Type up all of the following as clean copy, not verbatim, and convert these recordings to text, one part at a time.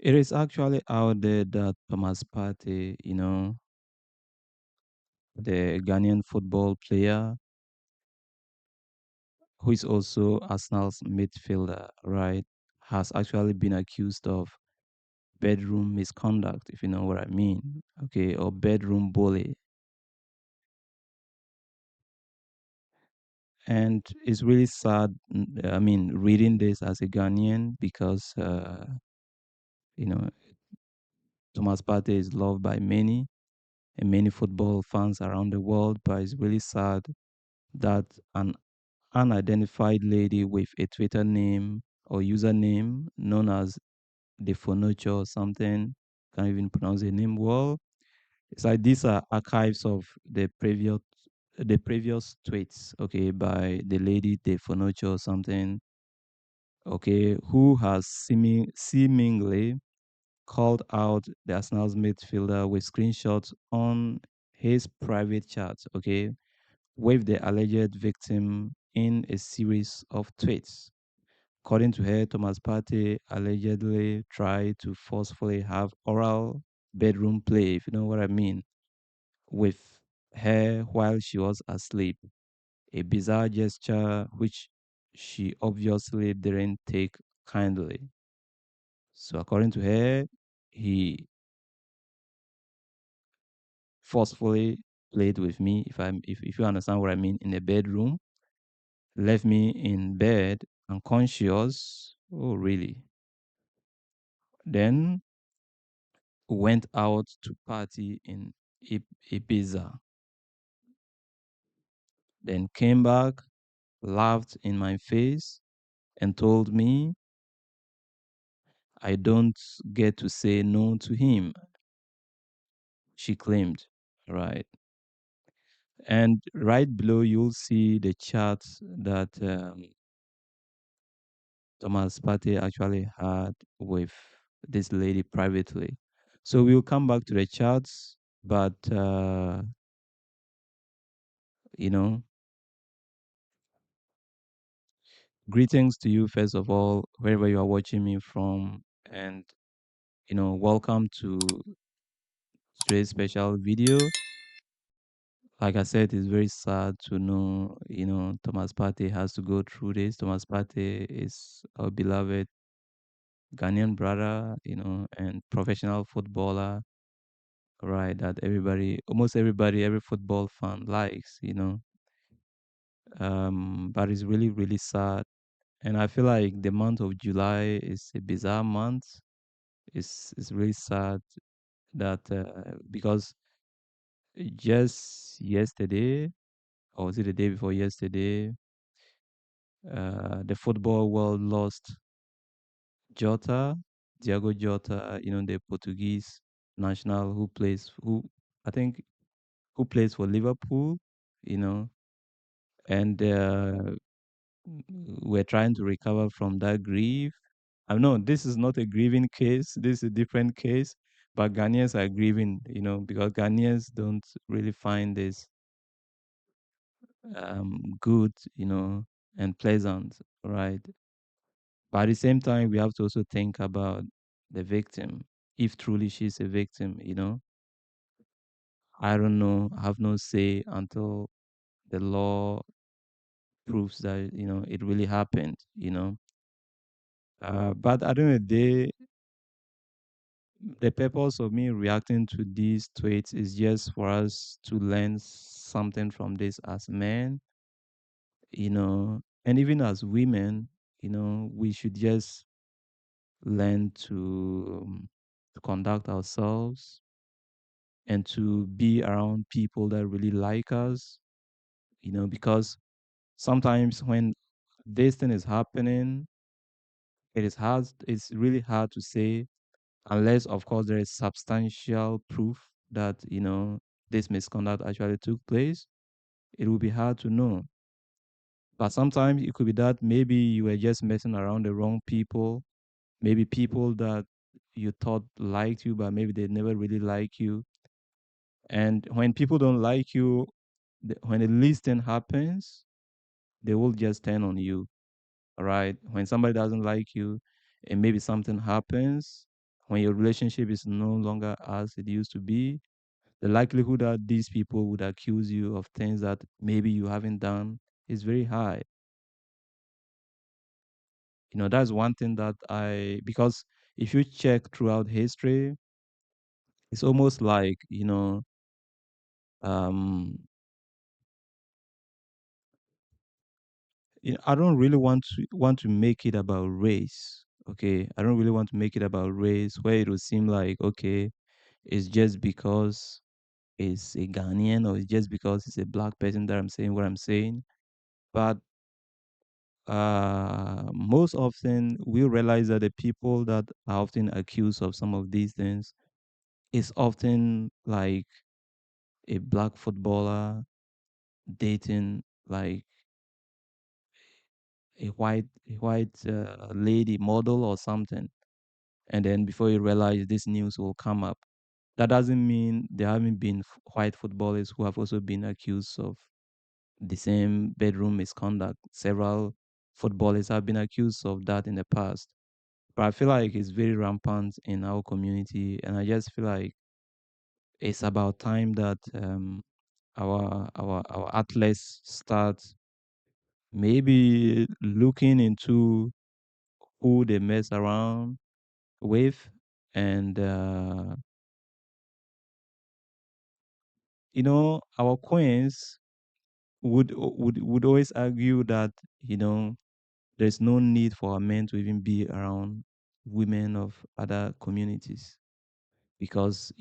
It is actually out there that Thomas Partey, the Ghanaian football player who is also Arsenal's midfielder, right, has actually been accused of bedroom misconduct, if you know what I mean, okay, or bedroom bully. And it's really sad, I mean, reading this as a Ghanaian because, you know, Thomas Partey is loved by many and many football fans around the world, but it's really sad that an unidentified lady with a Twitter name or username known as Defonocho or something, can't even pronounce the name well. It's like these are archives of the previous tweets, okay, by the lady Defonocho or something, okay, who has seemingly called out the Arsenal's midfielder with screenshots on his private chat, okay, with the alleged victim in a series of tweets. According to her, Thomas Partey allegedly tried to forcefully have oral bedroom play, if you know what I mean, with her while she was asleep. A bizarre gesture which she obviously didn't take kindly. So according to her, he forcefully played with me, if you understand what I mean, in the bedroom, left me in bed unconscious. Oh really? Then went out to party in Ibiza, then came back, laughed in my face, and told me I don't get to say no to him, she claimed. Right. And right below, you'll see the chat that Thomas Partey actually had with this lady privately. So we'll come back to the chats, but, you know, greetings to you, first of all, wherever you are watching me from. And, welcome to today's special video. Like I said, it's very sad to know, Thomas Partey has to go through this. Thomas Partey is our beloved Ghanaian brother, and professional footballer, right? That almost everybody, every football fan likes, But it's really, really sad. And I feel like the month of July is a bizarre month. It's really sad that because just yesterday, or was it the day before yesterday, the football world lost Jota, Diego Jota, the Portuguese national who I think who plays for Liverpool, you know, and we're trying to recover from that grief. I know this is not a grieving case, this is a different case, but Ghanaians are grieving, because Ghanaians don't really find this good, and pleasant, right? But at the same time, we have to also think about the victim. If truly she's a victim, I don't know, I have no say until the law proves that, it really happened, But at the end of the day, the purpose of me reacting to these tweets is just for us to learn something from this as men, and even as women, we should just learn to conduct ourselves and to be around people that really like us, because sometimes when this thing is happening, it's really hard to say, unless of course there is substantial proof that, this misconduct actually took place. It will be hard to know. But sometimes it could be that maybe you were just messing around the wrong people, maybe people that you thought liked you, but maybe they never really like you. And when people don't like you, when the least thing happens, they will just turn on you. All right. When somebody doesn't like you and maybe something happens, when your relationship is no longer as it used to be, the likelihood that these people would accuse you of things that maybe you haven't done is very high. That's one thing that because if you check throughout history, it's almost like, um, I don't really want to make it about race. Okay, I don't really want to make it about race where it will seem like, okay, it's just because it's a Ghanaian or it's just because it's a black person that I'm saying what I'm saying. But most often we realize that the people that are often accused of some of these things is often like a black footballer dating like a white lady model or something, and then before you realize this news will come up. That doesn't mean there haven't been white footballers who have also been accused of the same bedroom misconduct. Several footballers have been accused of that in the past. But I feel like it's very rampant in our community, and I just feel like it's about time that our athletes start maybe looking into who they mess around with, and our queens would always argue that you know there's no need for a men to even be around women of other communities, because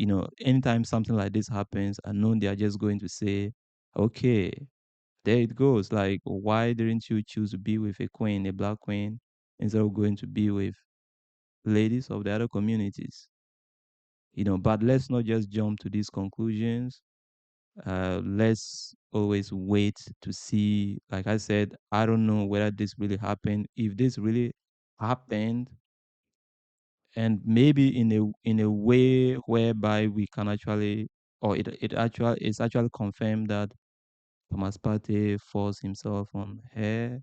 anytime something like this happens, I know they are just going to say, okay, there it goes. Like, why didn't you choose to be with a queen, a black queen, instead of going to be with ladies of the other communities? But let's not just jump to these conclusions. Let's always wait to see. Like I said, I don't know whether this really happened. If this really happened, and maybe in a way whereby we can actually, or it's actually confirmed that Thomas Partey forced himself on her,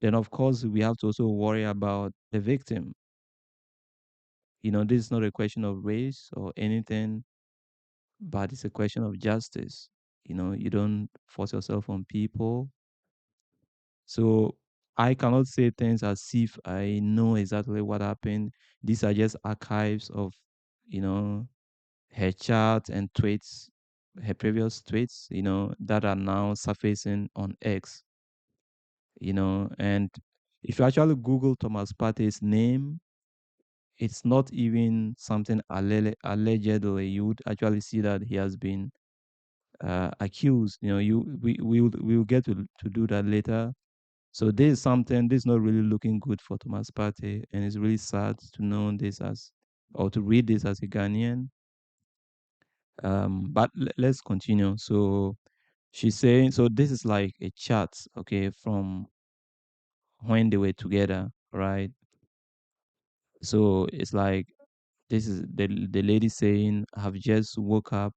then of course we have to also worry about the victim. This is not a question of race or anything, but it's a question of justice. You don't force yourself on people. So I cannot say things as if I know exactly what happened. These are just archives of, you know, her chats and tweets, her previous tweets, that are now surfacing on X, and if you actually Google Thomas Partey's name, it's not even something allegedly. You would actually see that he has been accused. We will get to do that later. So this is not really looking good for Thomas Partey, and it's really sad to know this as, or to read this as a Ghanaian. But let's continue. So she's saying, so this is like a chat, okay, from when they were together, right? So it's like, this is the lady saying, "I've just woke up,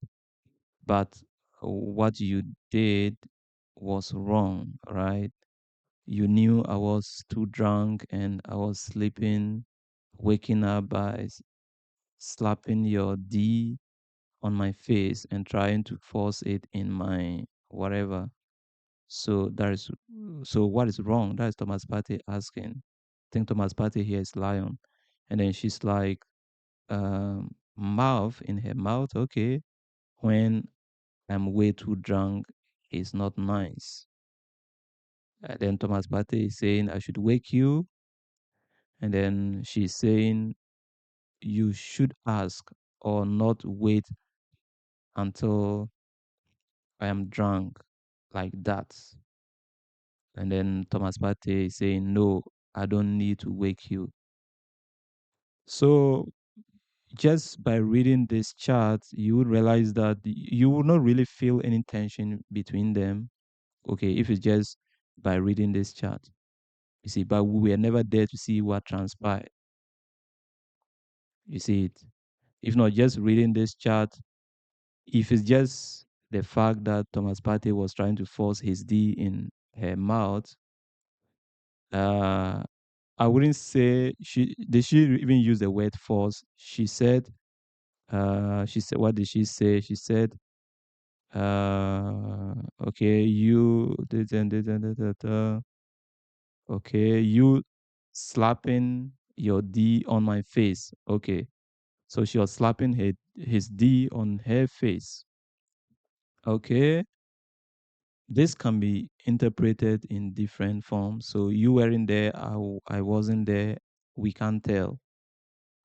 but what you did was wrong, right? You knew I was too drunk and I was sleeping, waking up by slapping your D on my face and trying to force it in my whatever. So what is wrong?" That is Thomas Partey asking. I think Thomas Partey here is Lion. And then she's like, mouth in her mouth, okay. When I'm way too drunk, it's not nice. And then Thomas Partey is saying, "I should wake you." And then she's saying, "You should ask or not wait until I am drunk like that." And then Thomas Partey is saying, "No, I don't need to wake you." So just by reading this chart, you would realize that you would not really feel any tension between them. Okay, if it's just by reading this chart, you see, but we were never there to see what transpired. You see it. If not just reading this chart, if it's just the fact that Thomas Partey was trying to force his D in her mouth, uh, I wouldn't say she did she even use the word force. She said, what did she say? She said, okay, you did and did and did. Okay, you slapping your D on my face. Okay. So she was slapping his D on her face. Okay. This can be interpreted in different forms. So you weren't there, I wasn't there, we can't tell.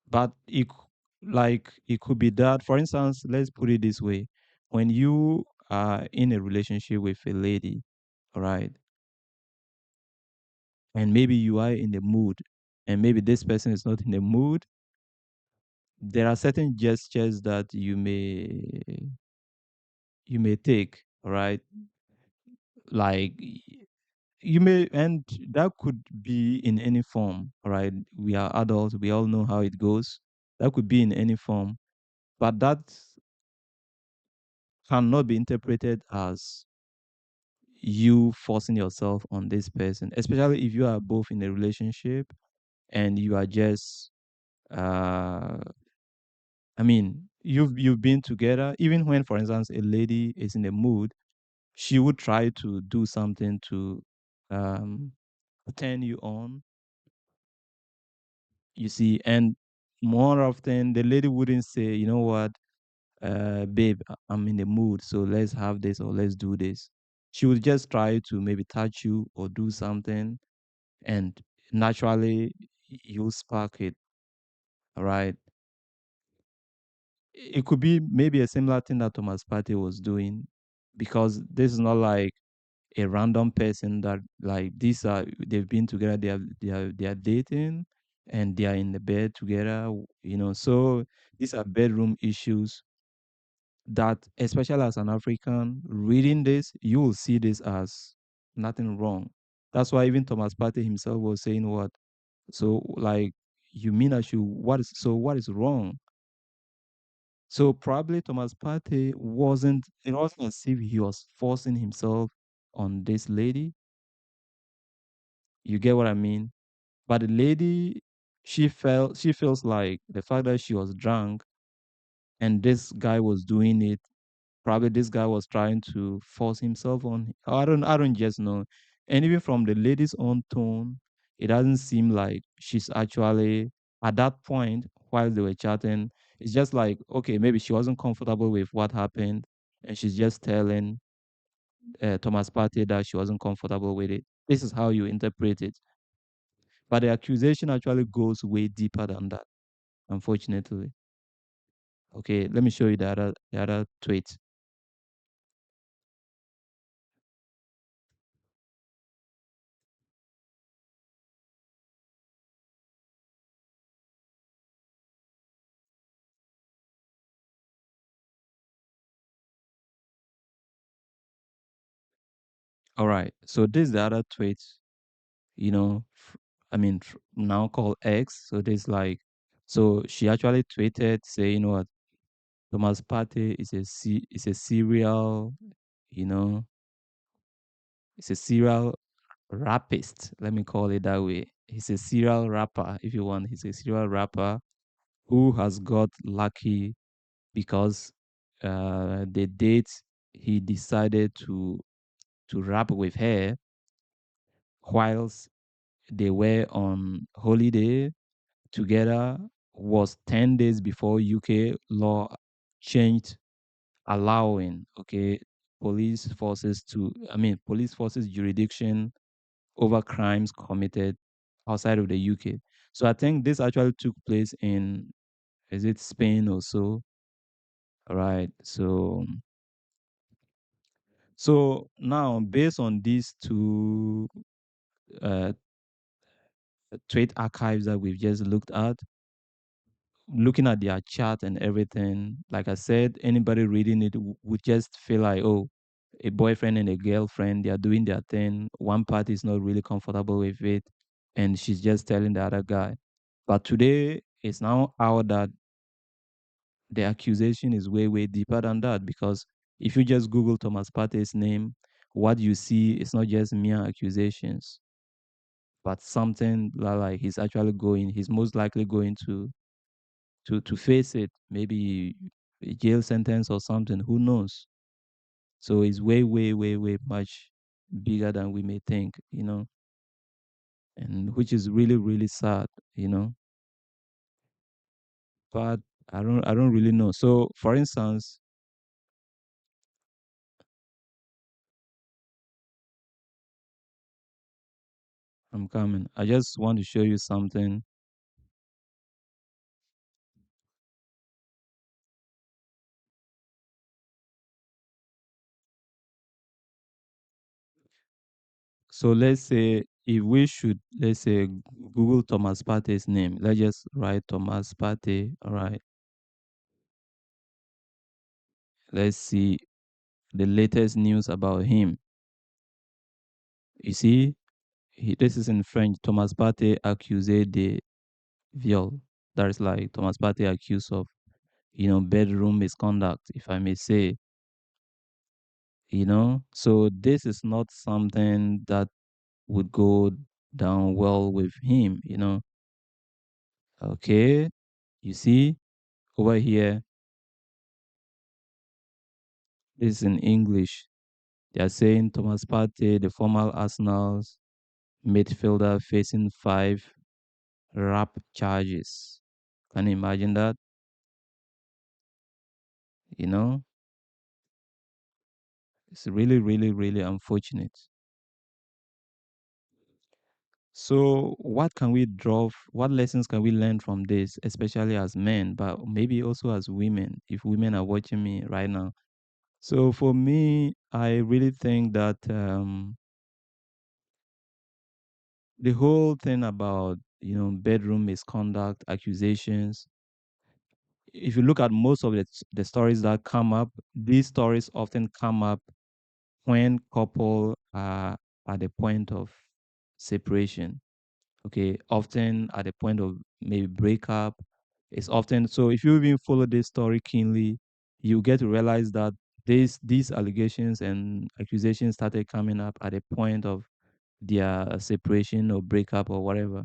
But it could be that, for instance, let's put it this way. When you are in a relationship with a lady, all right, and maybe you are in the mood, and maybe this person is not in the mood, there are certain gestures that you may take, all right? Like you may, and that could be in any form, all right? We are adults, we all know how it goes. That could be in any form, but that cannot be interpreted as you forcing yourself on this person, especially if you are both in a relationship and you are just uh you've been together. Even when, for instance, a lady is in a mood, she would try to do something to um turn you on, you see. And more often the lady wouldn't say, you know what, babe, I'm in the mood, so let's have this or let's do this. She would just try to maybe touch you or do something, and naturally you spark it. All right. It could be maybe a similar thing that Thomas Partey was doing, because this is not like a random person that, like, they've been together, they are dating, and they are in the bed together, so these are bedroom issues that, especially as an African reading this, you will see this as nothing wrong. That's why even Thomas Partey himself was saying, what, so, like, you mean I should, what is wrong? So probably Thomas Partey it wasn't as if he was forcing himself on this lady. You get what I mean? But the lady, she feels like the fact that she was drunk and this guy was doing it, probably this guy was trying to force himself on. I don't just know. And even from the lady's own tone, it doesn't seem like she's actually at that point while they were chatting. It's just like, okay, maybe she wasn't comfortable with what happened, and she's just telling Thomas Partey that she wasn't comfortable with it. This is how you interpret it. But the accusation actually goes way deeper than that, unfortunately. Okay, let me show you the other tweet. All right, so this is the other tweet, now called X. So this, like, so she actually tweeted saying, what, Thomas Partey is a serial, you know, it's a serial rapist. Let me call it that way. He's a serial rapper, if you want. He's a serial rapper who has got lucky because the date he decided to rap with her whilst they were on holiday together was 10 days before UK law changed, allowing, okay, police forces jurisdiction over crimes committed outside of the UK. So I think this actually took place in, is it Spain or so? All right. So now, based on these two uh, trade archives that we've just looked at, looking at their chat and everything, like I said, anybody reading it would just feel like, oh, a boyfriend and a girlfriend, they are doing their thing. One party is not really comfortable with it, and she's just telling the other guy. But today, it's now out that the accusation is way, way deeper than that, because if you just Google Thomas Partey's name, what you see is not just mere accusations. but something like he's actually going, he's most likely going to face it, maybe a jail sentence or something. Who knows? So it's way, way, way, way much bigger than we may think, and which is really, really sad, you know. But I don't really know. So, for instance, I'm coming. I just want to show you something. So let's say if we should, let's say, Google Thomas Partey's name. Let's just write Thomas Partey. All right. Let's see the latest news about him. You see, this is in French. Thomas Partey accusé de viol. That is like Thomas Partey accused of, bedroom misconduct, if I may say. So this is not something that would go down well with him. Okay, you see over here, this is in English. They are saying Thomas Partey, the former Arsenal's midfielder, facing 5 rap charges. Can you imagine that? You know, it's really, really, really unfortunate. So, what lessons can we learn from this, especially as men, but maybe also as women, if women are watching me right now? So, for me, I really think that the whole thing about, bedroom misconduct, accusations, if you look at most of the stories that come up, these stories often come up when couple are at the point of separation. Okay, often at the point of maybe breakup. It's often so. If you even follow this story keenly, you get to realize that these allegations and accusations started coming up at the point of their separation or breakup or whatever.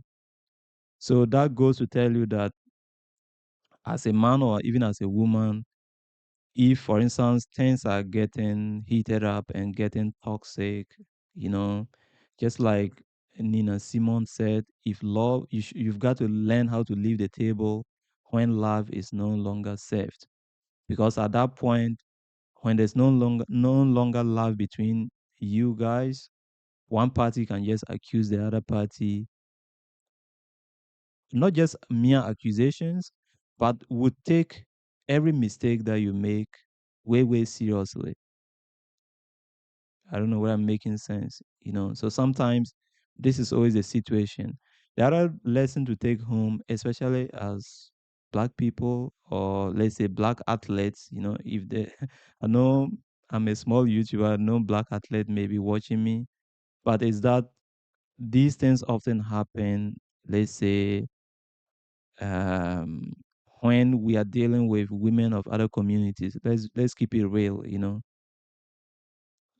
So that goes to tell you that as a man or even as a woman, if, for instance, things are getting heated up and getting toxic, you know, just like Nina Simone said, if love, you've got to learn how to leave the table when love is no longer saved. Because at that point, when there's no longer love between you guys, one party can just accuse the other party, not just mere accusations, but would take every mistake that you make way, way seriously. I don't know whether I'm making sense. So sometimes this is always the situation. The other lesson to take home, especially as black people or let's say black athletes, if they, I know I'm a small YouTuber, no black athlete may be watching me, but it's that these things often happen, let's say, um, when we are dealing with women of other communities. Let's keep it real.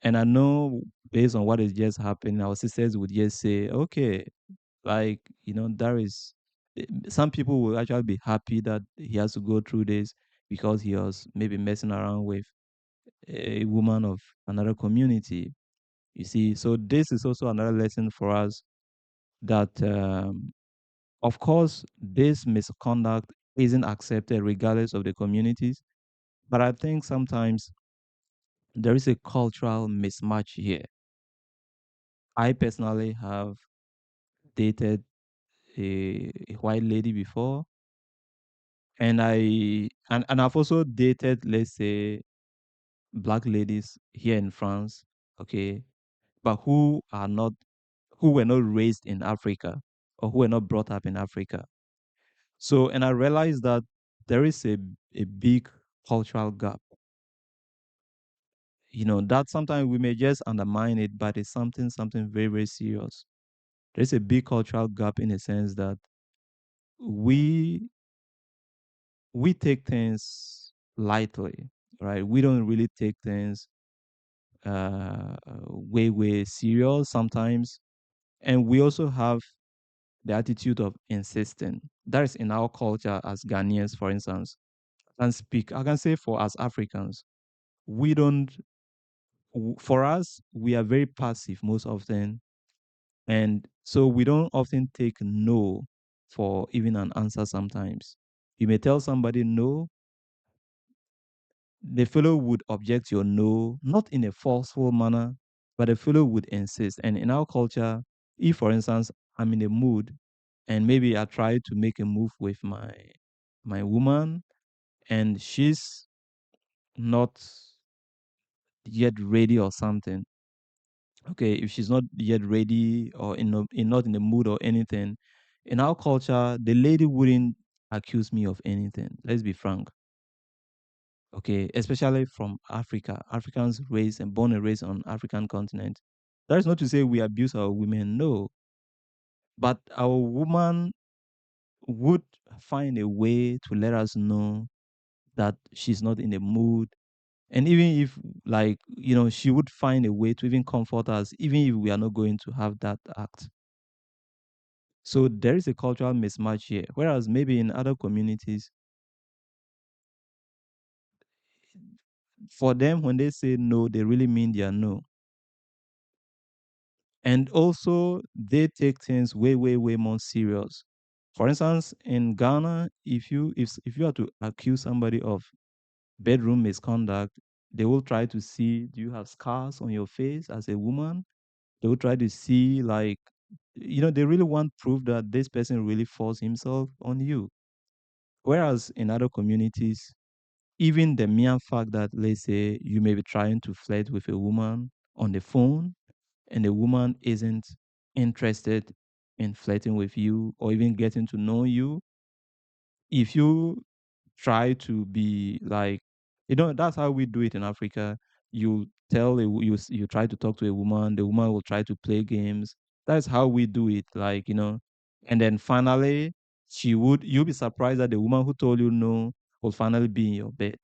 And I know based on what is just happening, our sisters would just say, okay, like, there is some people will actually be happy that he has to go through this because he was maybe messing around with a woman of another community. You see, so this is also another lesson for us that, of course, this misconduct isn't accepted regardless of the communities. But I think sometimes there is a cultural mismatch here. I personally have dated a white lady before, and I've also dated, let's say, black ladies here in France, okay, but who were not raised in Africa or who were not brought up in Africa. So, and I realized that there is a big cultural gap. That sometimes we may just undermine it, but it's something very, very serious. There's a big cultural gap in the sense that we we take things lightly, right? We don't really take things way, way serious sometimes. And we also have the attitude of insisting. That is in our culture as Ghanaians, for instance. I can say for us Africans, we don't, for us, we are very passive most often. And so we don't often take no for even an answer sometimes. You may tell somebody no, the fellow would object your no, not in a forceful manner, but the fellow would insist. And in our culture, if for instance I'm in a mood and maybe I try to make a move with my woman and she's not yet ready or something. Okay, if she's not yet ready or not in the mood or anything, in our culture, the lady wouldn't accuse me of anything. Let's be frank. Okay, especially from Africa. Africans raised and born and raised on African continent. That is not to say we abuse our women, no. But our woman would find a way to let us know that she's not in the mood. And even if, like, she would find a way to even comfort us, even if we are not going to have that act. So there is a cultural mismatch here. Whereas maybe in other communities, for them, when they say no, they really mean their no. And also, they take things way, way, way more serious. For instance, in Ghana, if you are to accuse somebody of bedroom misconduct, they will try to see, do you have scars on your face as a woman? They will try to see, like, they really want proof that this person really forced himself on you. Whereas in other communities, even the mere fact that, let's say, you may be trying to flirt with a woman on the phone and the woman isn't interested in flirting with you or even getting to know you, if you try to be like, that's how we do it in Africa. You tell you try to talk to a woman, the woman will try to play games. That's how we do it, like, and then finally you'll be surprised that the woman who told you no will finally be in your bed.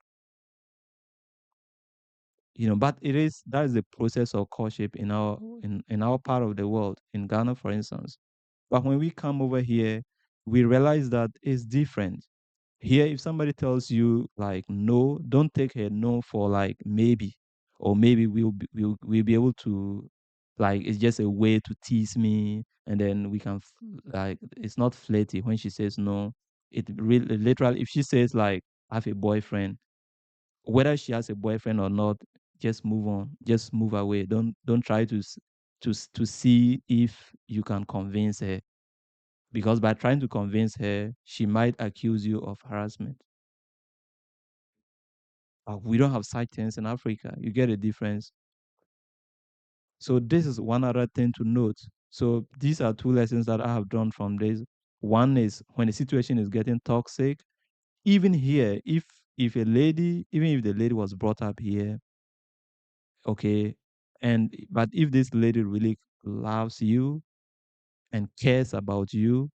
But that is the process of courtship in our part of the world, in Ghana, for instance. But when we come over here, we realize that it's different. Here, if somebody tells you like no, don't take a no for like maybe, or maybe we'll be able to, like, it's just a way to tease me, and then we can like, it's not flirty when she says no. It really literally, if she says like I have a boyfriend, whether she has a boyfriend or not, just move on, just move away. Don't try to see if you can convince her, because by trying to convince her, she might accuse you of harassment. We don't have such things in Africa. You get a difference. So this is one other thing to note. So these are two lessons that I have drawn from this. One is when the situation is getting toxic, even here, if a lady, even if the lady was brought up here, okay, but if this lady really loves you and cares about you,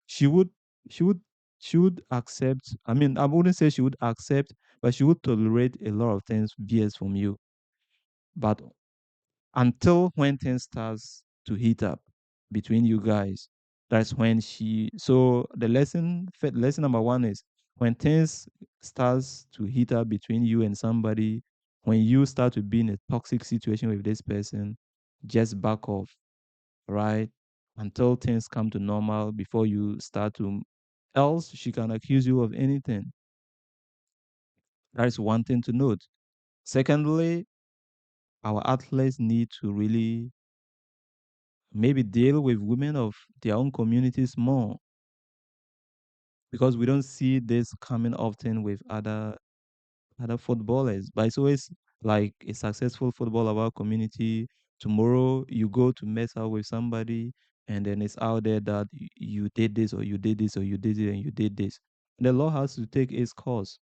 she would she would she would accept. I mean, I wouldn't say she would accept, but she would tolerate a lot of things BS from you. But until when things starts to heat up between you guys, that's when so the lesson number one is when things starts to heat up between you and somebody, when you start to be in a toxic situation with this person, just back off, right? Until things come to normal before you start to, else she can accuse you of anything. That is one thing to note. Secondly, our athletes need to really maybe deal with women of their own communities more, because we don't see this coming often with other footballers. But it's always like a successful football of our community. Tomorrow you go to mess out with somebody, and then it's out there that you did this or you did this or you did it and you did this. The law has to take its course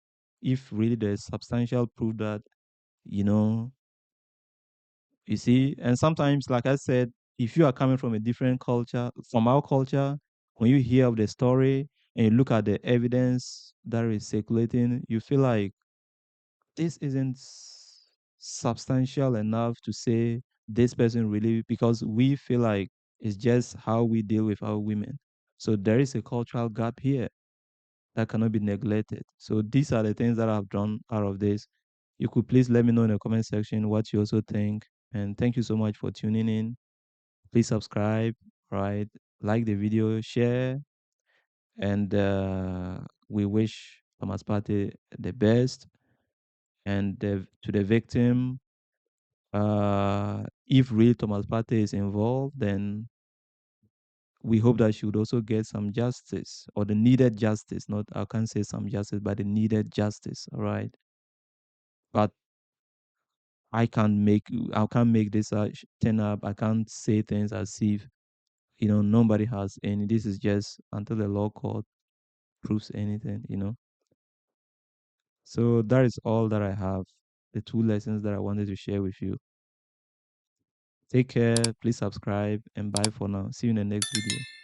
if really there's substantial proof that, you know you see. And sometimes, like I said, if you are coming from a different culture, from our culture, when you hear of the story and you look at the evidence that is circulating, you feel like this isn't substantial enough to say this person really, because we feel like It's just how we deal with our women. So there is a cultural gap here that cannot be neglected. So these are the things that I've drawn out of this. You could please let me know in the comment section what you also think. And thank you so much for tuning in. Please subscribe, right? Like the video, share, and we wish Thomas Partey the best. And to the victim, if real Thomas Partey is involved, then we hope that she would also get some justice, or the needed justice. Not, I can't say some justice, but the needed justice. All right. But I can't make this turn up. I can't say things as if nobody has any. This is just until the law court proves anything. So that is all that I have. The two lessons that I wanted to share with you. Take care. Please subscribe and bye for now. See you in the next video.